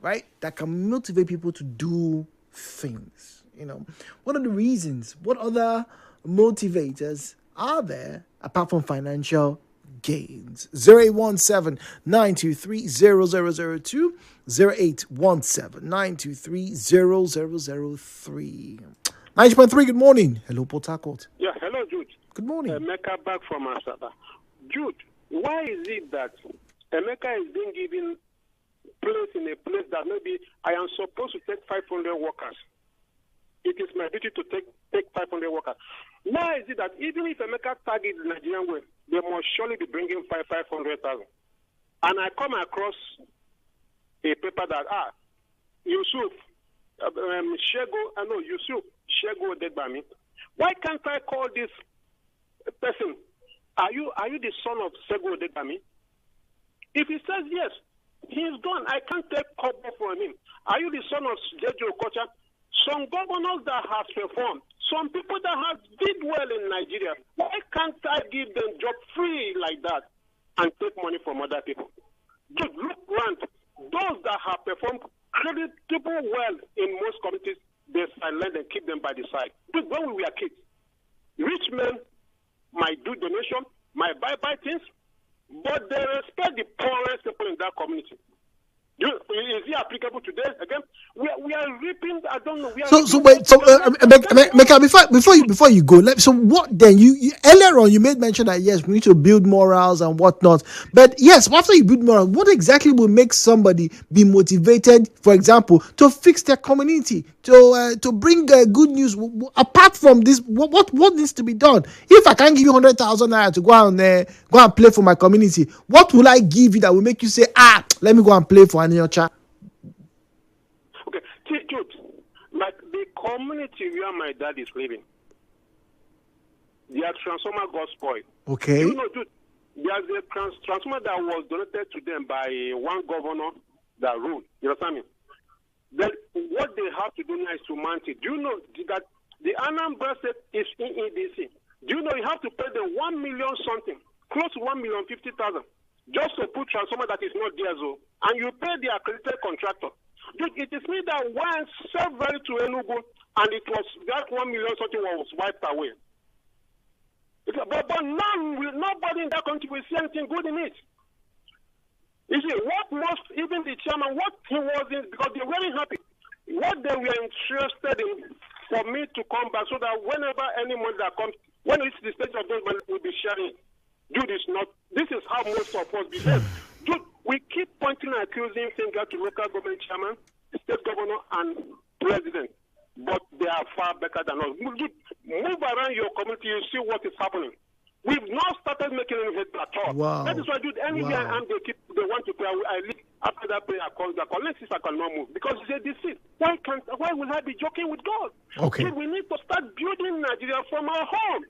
right? That can motivate people to do things. What are the reasons? What other motivators are there apart from financial gains? 0817 923 0002, 0817 923 0003. 90.3, good morning. Hello, Port Harcourt. Yeah, hello, Jude. Good morning. Emeka back from Asaba. Jude, why is it that Emeka is being given place in a place that maybe I am supposed to take 500 workers? It is my duty to take 500 workers. Why is it that even if Emeka targets the Nigerian way, they must surely be bringing 500,000? And I come across a paper that, Yusuf, Yusuf Shego Odegbami. Why can't I call this person? Are you the son of Shego Odegbami? If he says yes, he's gone. I can't take cover from him. Are you the son of Jejo Okocha? Some governors that have performed, some people that have did well in Nigeria, why can't I give them job free like that and take money from other people? Just look around. Those that have performed creditable well in most communities, they silent and keep them by the side. Because when we were kids, rich men might do donation, might buy things, but they respect the poorest people in that community. Is it applicable today? Again, we are reaping. I don't know. Before you go, so what then? You earlier on you made mention that yes, we need to build morals and whatnot. But yes, after you build morals, what exactly will make somebody be motivated, for example, to fix their community, to bring good news? Apart from this, what needs to be done? If I can't give you 100,000 naira to go and play for my community, what will I give you that will make you say, let me go and play for your child? Okay, Jude, like the community where my dad is living, their transformer got spoiled. Okay. You know, Jude, there's a transformer that was donated to them by one governor that ruled. You understand me? Then what they have to do now is to mount it. Do you know that the Anambra State is in EDC? Do you know you have to pay them 1 million something, close to 1,050,000, just to put transformer that is not there, so, and you pay the accredited contractor. Dude, it is me that went several to Enugu, and it was that 1 million something was wiped away. But nobody in that country will see anything good in it. You see, even the chairman, what he was in, because they weren't happy, what they were interested in for me to come back so that whenever any money that comes, when it's the stage of those money, we'll be sharing. Dude, this is how most of us behave. Dude, we keep pointing and accusing finger to local government chairman, state governor, and president. But they are far better than us. Dude, move around your community, you see what is happening. We've not started making any head at all. Wow. That is why, dude, anywhere and they want to pray. I leave after that prayer comes back. Unless I cannot move. Because you say, this is why will I be joking with God? Okay. Dude, we need to start building Nigeria from our home.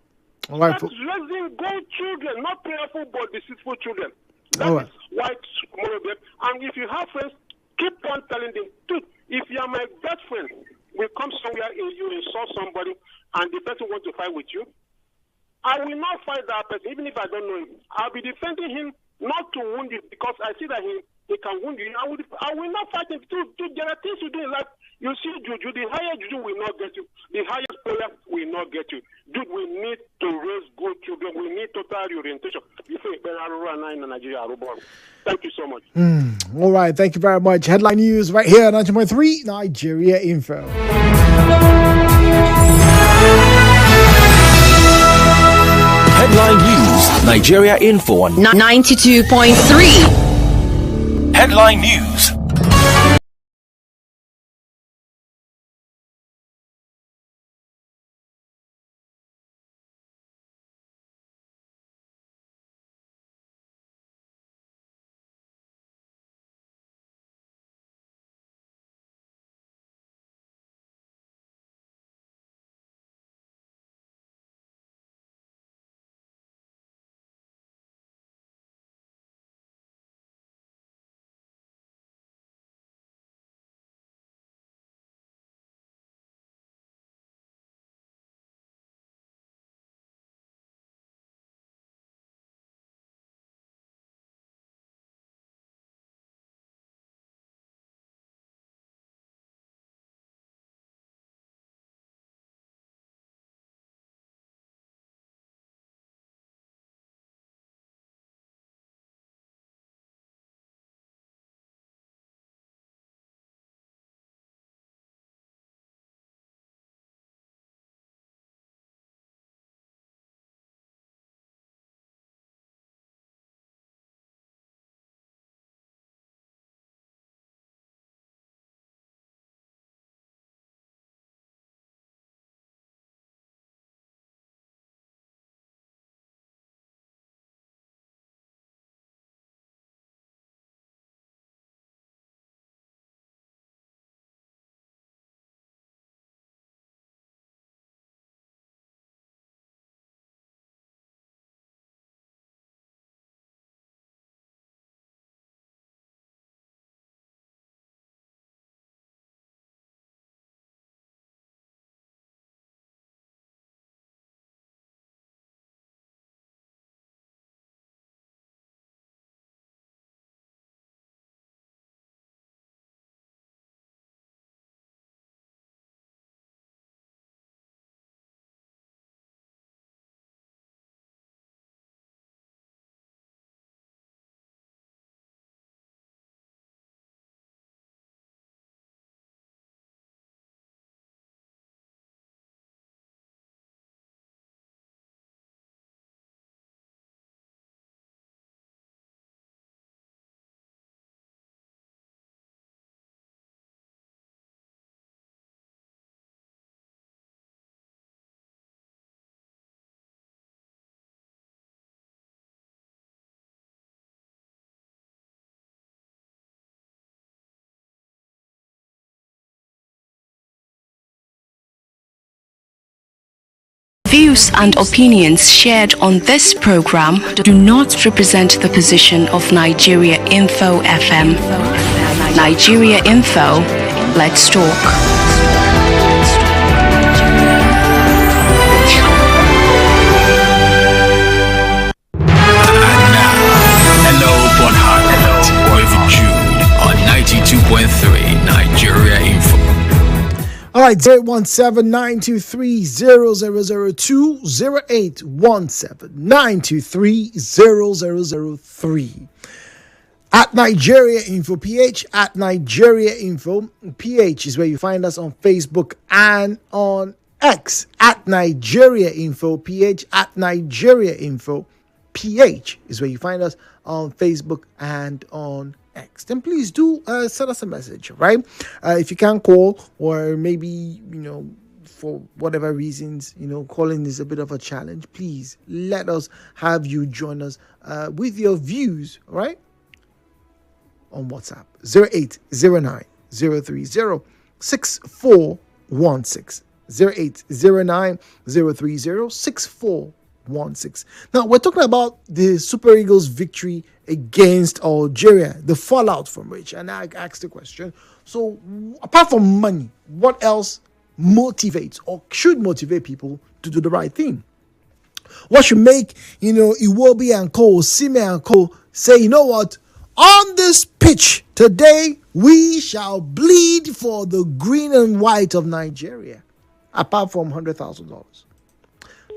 All right. That's raising good children, not prayerful but deceitful children. All right. That is why tomorrow. And if you have friends, keep on telling them, dude, if you are my best friend, we come somewhere you insult somebody and the person wants to fight with you, I will not fight that person, even if I don't know him. I'll be defending him not to wound him because I see that he can wound you. I will not fight him. There are things you do in life. You see, Juju, the higher Juju will not get you. The highest prayer will not get you. Dude, we need to raise good children. We need total orientation. Thank you so much. All right, thank you very much. Headline news right here on 90.3 Nigeria Info. Headline news, Nigeria Info on 92.3. Headline news. Views and opinions shared on this program do not represent the position of Nigeria Info FM. Nigeria Info, let's talk. Jude on 92.3 Nigeria Info. All right, 017-923-0002, 0817923-0003. At Nigeria Info PH, at Nigeria Info PH is where you find us on Facebook and on X. At Nigeria Info PH, at Nigeria Info PH is where you find us on Facebook and on X. Then please do send us a message, right? If you can't call, or maybe, for whatever reasons, calling is a bit of a challenge, please let us have you join us with your views, right? On WhatsApp, 0809 030 6416. 0809 030 6416. Now, we're talking about the Super Eagles' victory against Algeria, the fallout from which, and I asked the question, so apart from money, what else motivates or should motivate people to do the right thing? What should make, Iwobi and Co, Sime and Co say, you know what, on this pitch today, we shall bleed for the green and white of Nigeria, apart from $100,000.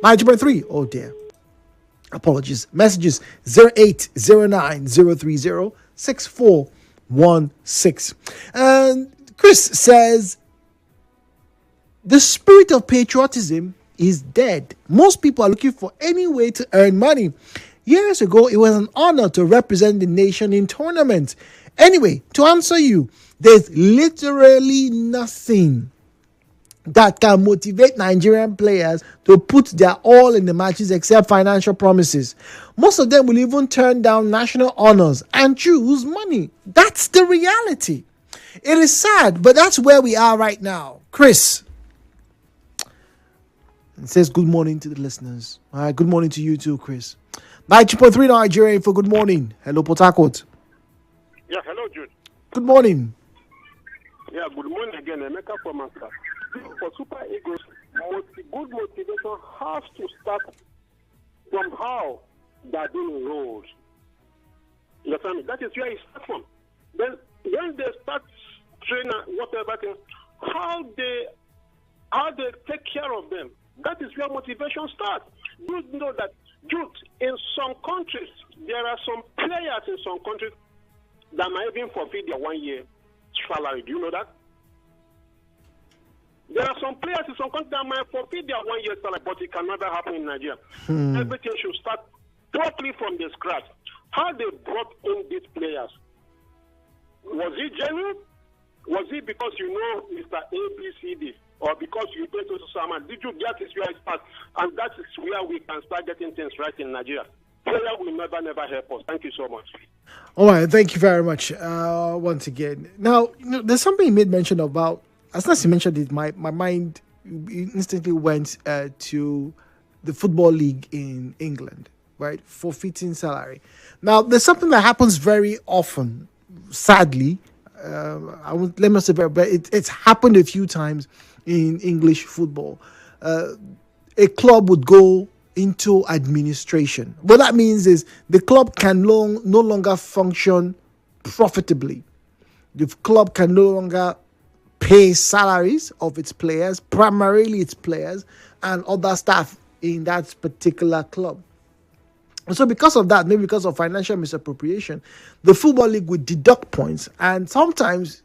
90.3, oh dear. Apologies. Messages 0809 030 6416. And Chris says, the spirit of patriotism is dead. Most people are looking for any way to earn money. Years ago, it was an honor to represent the nation in tournaments. Anyway, to answer you, there's literally nothing that can motivate Nigerian players to put their all in the matches except financial promises. Most of them will even turn down national honors and choose money. That's the reality. It is sad, but that's where we are right now. Chris says good morning to the listeners. All right, good morning to you too, Chris. 90.3 Nigeria for good morning. Hello, Port Harcourt. Yeah, hello, Jude. Good morning. Yeah, good morning again. Emeka from Accra. For Super Eagles, good motivation has to start from how they are being enrolled. You understand me? That is where it starts from. Then when they start training, whatever thing, how they take care of them. That is where motivation starts. You know that, Jude, in some countries, there are some players in some countries that might even forfeit their 1 year salary. Do you know that? There are some players in some countries that might forfeit their 1 year salary, but it can never happen in Nigeria. Everything should start properly from the scratch. How they brought in these players? Was it genuine? Was it because you know Mr. ABCD? Or because you pay to someone? Did you get this where it starts? And that is where we can start getting things right in Nigeria. Prayer will never help us. Thank you so much. All right, thank you very much once again. Now, there's something you made mention about. As soon as you mentioned it, my mind instantly went to the Football League in England, right? Forfeiting salary. Now, there's something that happens very often, sadly. Let me say, but it's happened a few times in English football. A club would go into administration. What that means is the club can no longer function profitably. The club can no longer pay salaries of its players, primarily its players, and other staff in that particular club. And so because of that, maybe because of financial misappropriation, the Football League would deduct points and sometimes,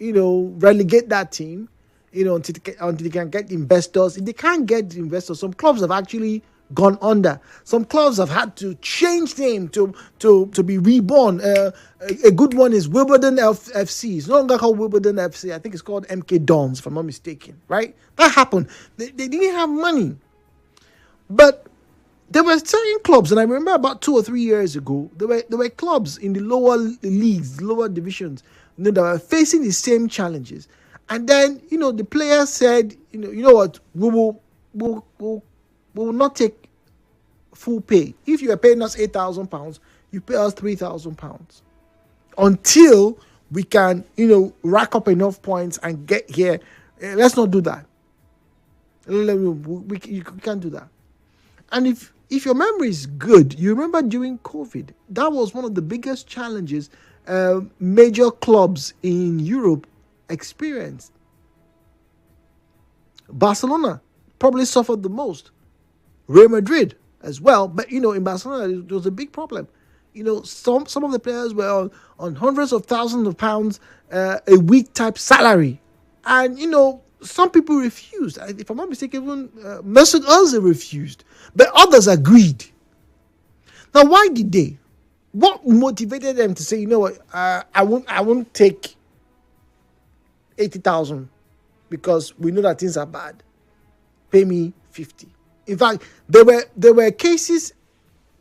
relegate that team, until they can get investors. If they can't get investors, some clubs have actually gone under. Some clubs have had to change name to be reborn. A good one is Wimbledon FC. It's no longer called Wimbledon FC. I think it's called MK Dons, if I'm not mistaken. Right? That happened. They didn't have money. But there were certain clubs, and I remember about 2 or 3 years ago, there were clubs in the lower leagues, lower divisions, that were facing the same challenges. And then, the players said, you know what, we'll we will not take full pay. If you are paying us £8,000, you pay us £3,000 until we can, rack up enough points and get here. Let's not do that. You can't do that. And if your memory is good, you remember during COVID, that was one of the biggest challenges major clubs in Europe experienced. Barcelona probably suffered the most. Real Madrid as well. But, in Barcelona, it was a big problem. Some of the players were on hundreds of thousands of pounds a week type salary. And, some people refused. If I'm not mistaken, even Mesut Ozil refused. But others agreed. Now, why did they? What motivated them to say, you know what, I won't take 80,000 because we know that things are bad. Pay me 50. In fact, there were cases,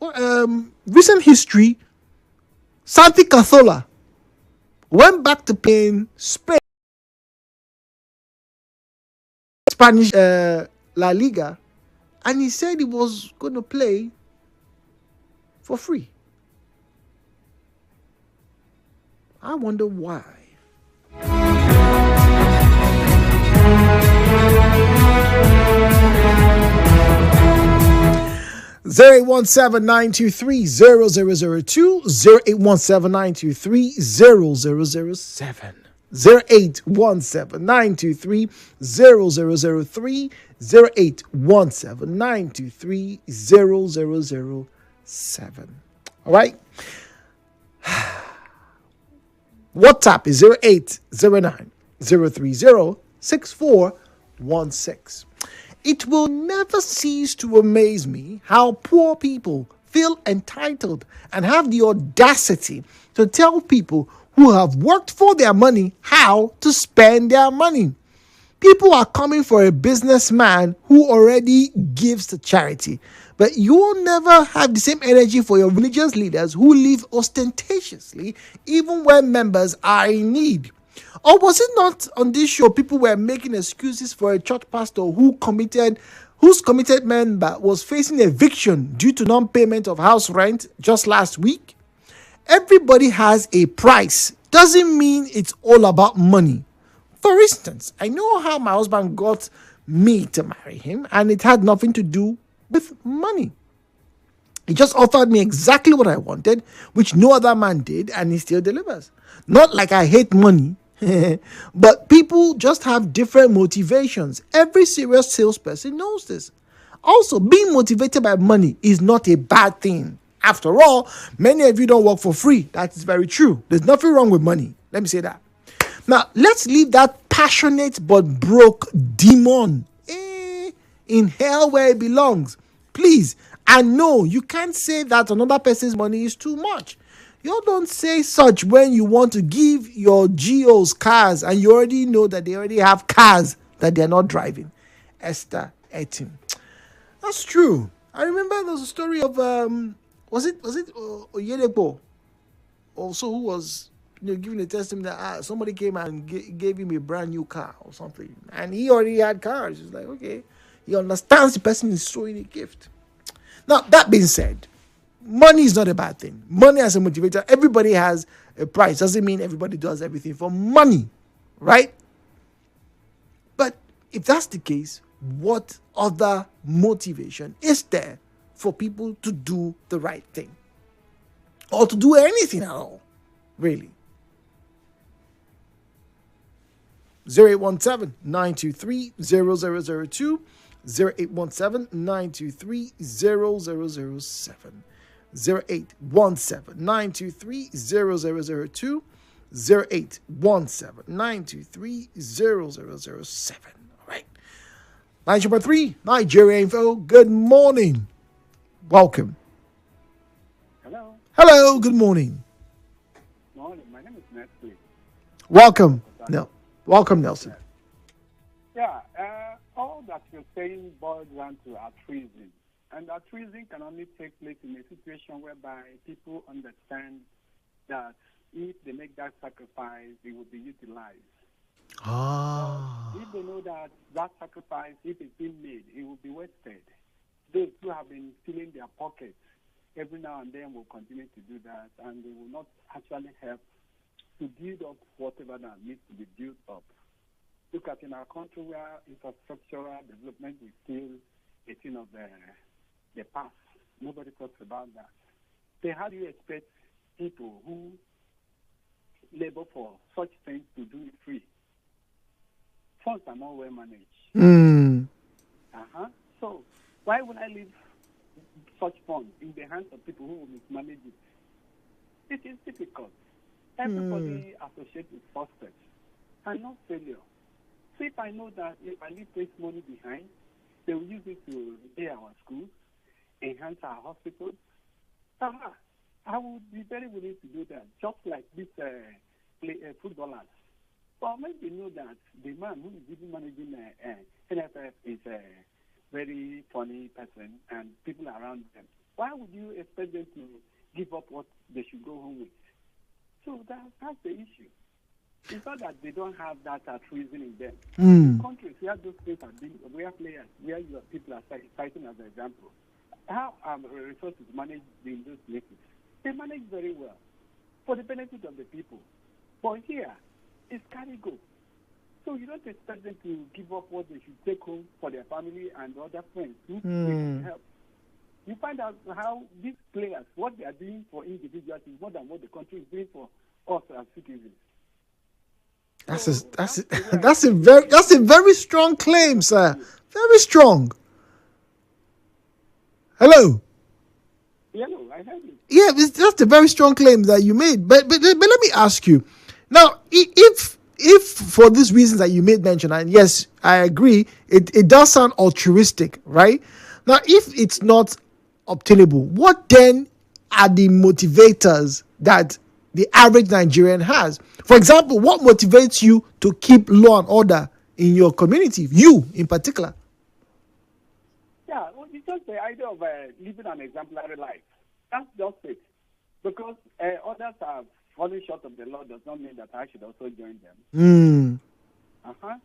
recent history. Santi Cazorla went back to playing Spanish La Liga, and he said he was going to play for free. I wonder why. Zero 0817-923-0002, 0817-923-0007. 0817-923-0003, 0817-923-0007. All right. WhatsApp is 0809-030-6416. It will never cease to amaze me how poor people feel entitled and have the audacity to tell people who have worked for their money how to spend their money. People are coming for a businessman who already gives to charity, but you will never have the same energy for your religious leaders who live ostentatiously even when members are in need. Or was it not on this show people were making excuses for a church pastor whose committed member was facing eviction due to non-payment of house rent just last week? Everybody has a price. Doesn't mean it's all about money. For instance, I know how my husband got me to marry him, and it had nothing to do with money. He just offered me exactly what I wanted, which no other man did, and he still delivers. Not like I hate money, but people just have different motivations. Every serious salesperson knows this. Also, being motivated by money is not a bad thing. After all, many of you don't work for free. That is very true. There's nothing wrong with money. Let me say that. Now, let's leave that passionate but broke demon in hell where it belongs. Please. And no, you can't say that another person's money is too much. You don't say such when you want to give your GOs cars and you already know that they already have cars that they're not driving. Esther Etim. That's true. I remember there was a story of, was it Oyedepo also, who was giving a testimony that somebody came and gave him a brand new car or something. And he already had cars. He's like, okay. He understands the person is throwing a gift. Now, that being said, money is not a bad thing. Money as a motivator, everybody has a price. Doesn't mean everybody does everything for money, right? But if that's the case, what other motivation is there for people to do the right thing? Or to do anything at all, really? 0817-923-0002, 0817-923-0007, 0817-923-0002, 0817-923-0007. All right. 9.3 Nigeria Info. Good morning. Welcome. Hello. Hello. Good morning. Morning. My name is Nestle. Welcome. No. Welcome, Nelson. Yeah. All that you're saying boils down to altruism. And altruism can only take place in a situation whereby people understand that if they make that sacrifice, they will be utilized. Ah. If they know that that sacrifice, if it's being made, it will be wasted. people have been filling their pockets every now and then, will continue to do that, and they will not actually help to build up whatever that needs to be built up. Look at in our country where infrastructural development is still a thing of the past. Nobody talks about that. Then how do you expect people who labor for such things to do it free? Funds are not well managed. So why would I leave such funds in the hands of people who will mismanage it? It is difficult. Everybody associates with success and not failure. So if I know that if I leave this money behind, they will use it to repair our schools, enhance our hospitals, I would be very willing to do that, just like these footballers. But when they know that the man who is even managing NFF is a very funny person and people around them, why would you expect them to give up what they should go home with? So that's the issue. It's not that they don't have that treason in them. In countries where those things are being, where players, where your people are fighting as an example, how are resources managed in those places? They manage very well for the benefit of the people. But here, it's carry go. So you don't expect them to give up what they should take home for their family and other friends who can help. You find out how these players, what they are doing for individuals is more than what the country is doing for us as citizens. That's a very strong claim, sir. Very strong. Hello. Hello, I heard you. Yeah, that's a very strong claim that you made. But let me ask you now, if for these reasons that you made mention, and yes, I agree, it does sound altruistic, right? Now, if it's not obtainable, what then are the motivators that the average Nigerian has? For example, what motivates you to keep law and order in your community, you in particular? Yeah, well, it's just the idea of living an exemplary life. That's just it. Because others are falling short of the law does not mean that I should also join them.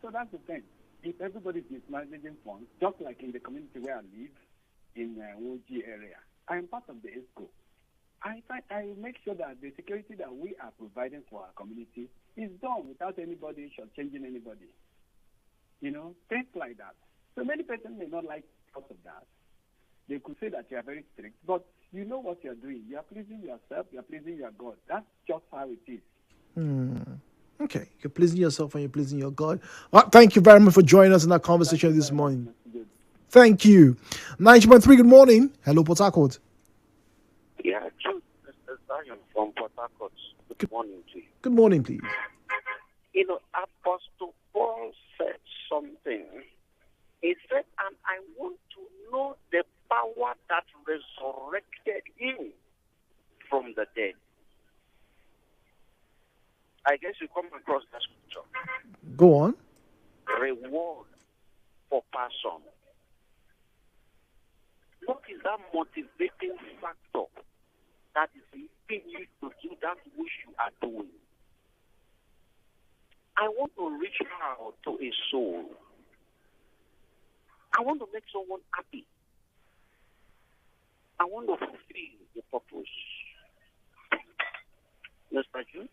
So that's the thing. If everybody is mismanaging funds, just like in the community where I live, in Woji area, I am part of the ESCO. I make sure that the security that we are providing for our community is done without anybody shortchanging anybody. You know, things like that. So many persons may not like because of that. They could say that you are very strict, but you know what you are doing. You are pleasing yourself, you are pleasing your God. That's just how it is. Okay, you're pleasing yourself and you're pleasing your God. Well, thank you very much for joining us in our conversation this morning. Thank you. 90.3, good morning. Hello, Port Harcourt. Yeah, Jude, Mr. Zion from Port Harcourt. Good morning to you. Good morning, please. You know, Apostle Paul said something. He said, and I want to know the power that resurrected him from the dead. I guess you come across that scripture. Go on. Reward for passion. What is that motivating factor that is leading you to do that which you are doing? I want to reach out to a soul. I want to make someone happy. I want to fulfill the purpose. Mr. Jude,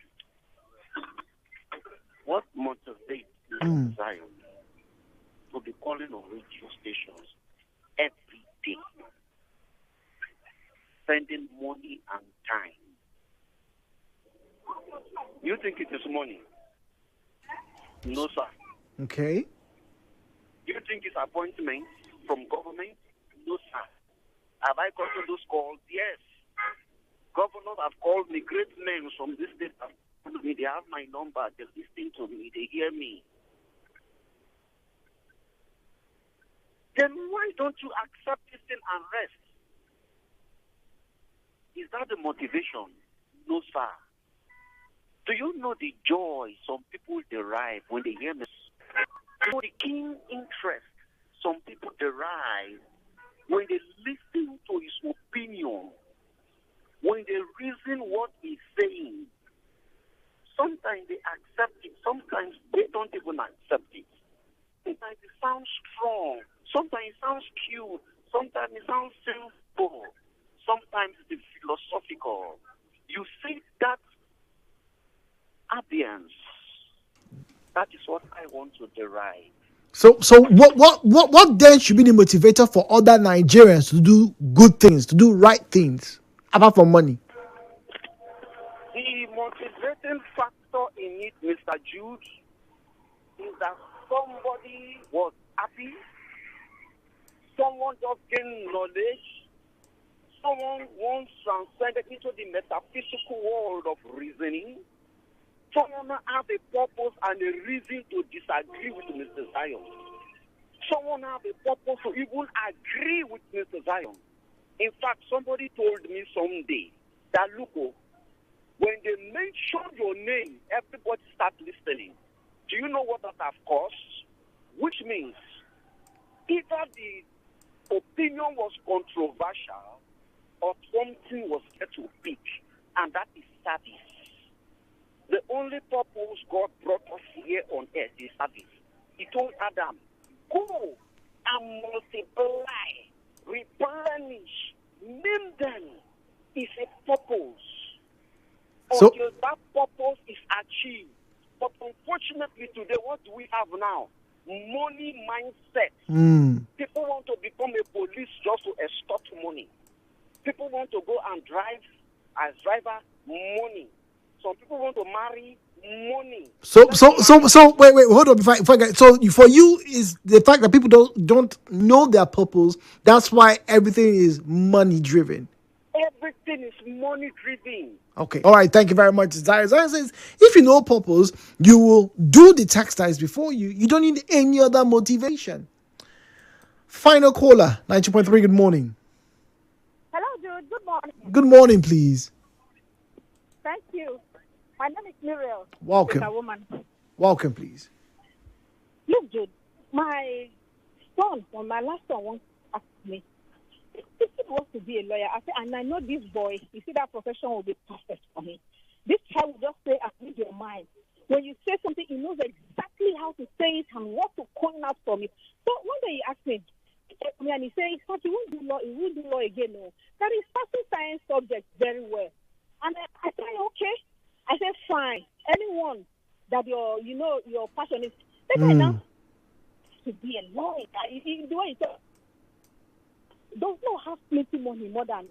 what motivates Zion to be calling on radio stations every day, spending money and time? You think it is money? No, sir. Okay. You think it's appointment from government? No, sir. Have I gotten those calls? Yes. Governors have called me, great men from this state have called me. They have my number. They listen to me. They hear me. Then why don't you accept this thing and rest? Is that the motivation? No, sir. Do you know the joy some people derive when they hear me? You know the keen interest some people derive when they listen to his opinion, when they reason what he's saying. Sometimes they accept it, sometimes they don't even accept it. Sometimes it sounds strong, sometimes it sounds cute, Sometimes it sounds simple. Sometimes it's philosophical. You see that ambience. That is what I want to derive. So what then should be the motivator for other Nigerians to do good things, to do right things, apart from money? The motivating factor in it, Mr. Jude, is that somebody was happy, someone just gained knowledge, someone once transcended into the metaphysical world of reasoning, someone have a purpose and a reason to disagree with Mr. Zion. Someone have a purpose to even agree with Mr. Zion. In fact, somebody told me someday that, look, when they mention your name, everybody starts listening. Do you know what that has caused? Which means either the opinion was controversial or something was there to pick, and that is service. The only purpose God brought us here on earth is service. He told Adam, go and multiply, replenish, name them. It's a purpose. Until that purpose is achieved. But unfortunately today, what do we have now? Money mindset. People want to become a police just to extort money. People want to go and drive as driver, money. Some people want to marry, money. So wait, hold on before I get. So for you is the fact that people don't know their purpose. That's why everything is money driven. Everything is money driven. Okay. All right. Thank you very much. Zion says, if you know purpose, you will do the textiles before you. You don't need any other motivation. Final caller, 90.3. Good morning. Hello, Jude. Good morning. Good morning, please. Thank you. My name is Muriel. Welcome. A woman. Welcome, please. Look, Jude, my son, or my last son, once asked me, if he wants to be a lawyer, I said, and I know this boy, you see that profession will be perfect for him. This child will just say, I read your mind. When you say something, he knows exactly how to say it and what to coin out from it. So one day he asked me, and he said, he won't do law, he won't do law again. No. That is passing science subject very well. And I said, okay. I said, fine. Anyone that your passion is, let now to be a lawyer. The way he said, don't know have plenty money more than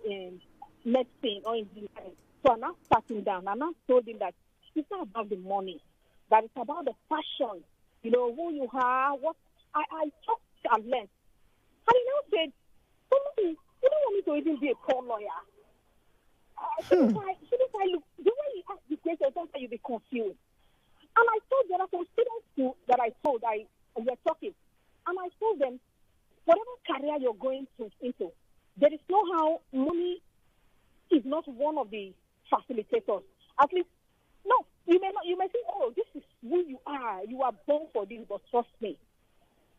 medicine or engineering. So I'm now starting down. I now told him that it's not about the money, that it's about the passion. You know, who you are, what I talked and learned. And he now said, you don't want me to even be a poor lawyer. Shouldn't I look, the way you ask the question, sometimes you'll be confused. And I told there are some students too that I told, we were talking, and I told them, whatever career you're going into, there is no how money is not one of the facilitators. At least, no, you may think, oh, this is who you are born for this, but trust me,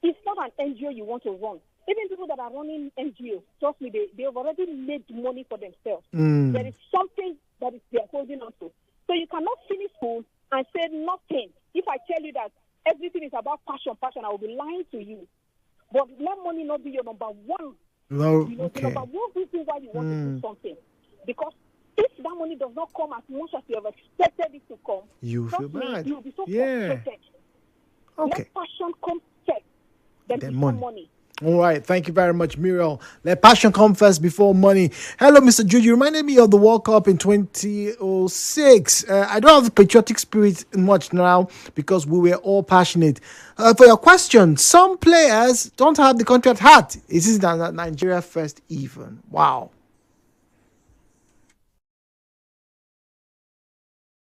it's not an NGO you want to run. Even people that are running NGOs, trust me, they have already made money for themselves. There is something that is they're holding on to. So you cannot finish school and say nothing. If I tell you that everything is about passion, I will be lying to you. But let money not be your number one. No, the okay. number one reason why you want to do something. Because if that money does not come as much as you have expected it to come, you feel bad. You'll be so frustrated. Okay. Let passion come first, then money. All right, thank you very much, Muriel. Let passion come first before money. Hello, Mr. Jude. You reminded me of the World Cup in 2006. I don't have the patriotic spirit much now because we were all passionate. For your question, some players don't have the contract hat. It is Nigeria first even. Wow.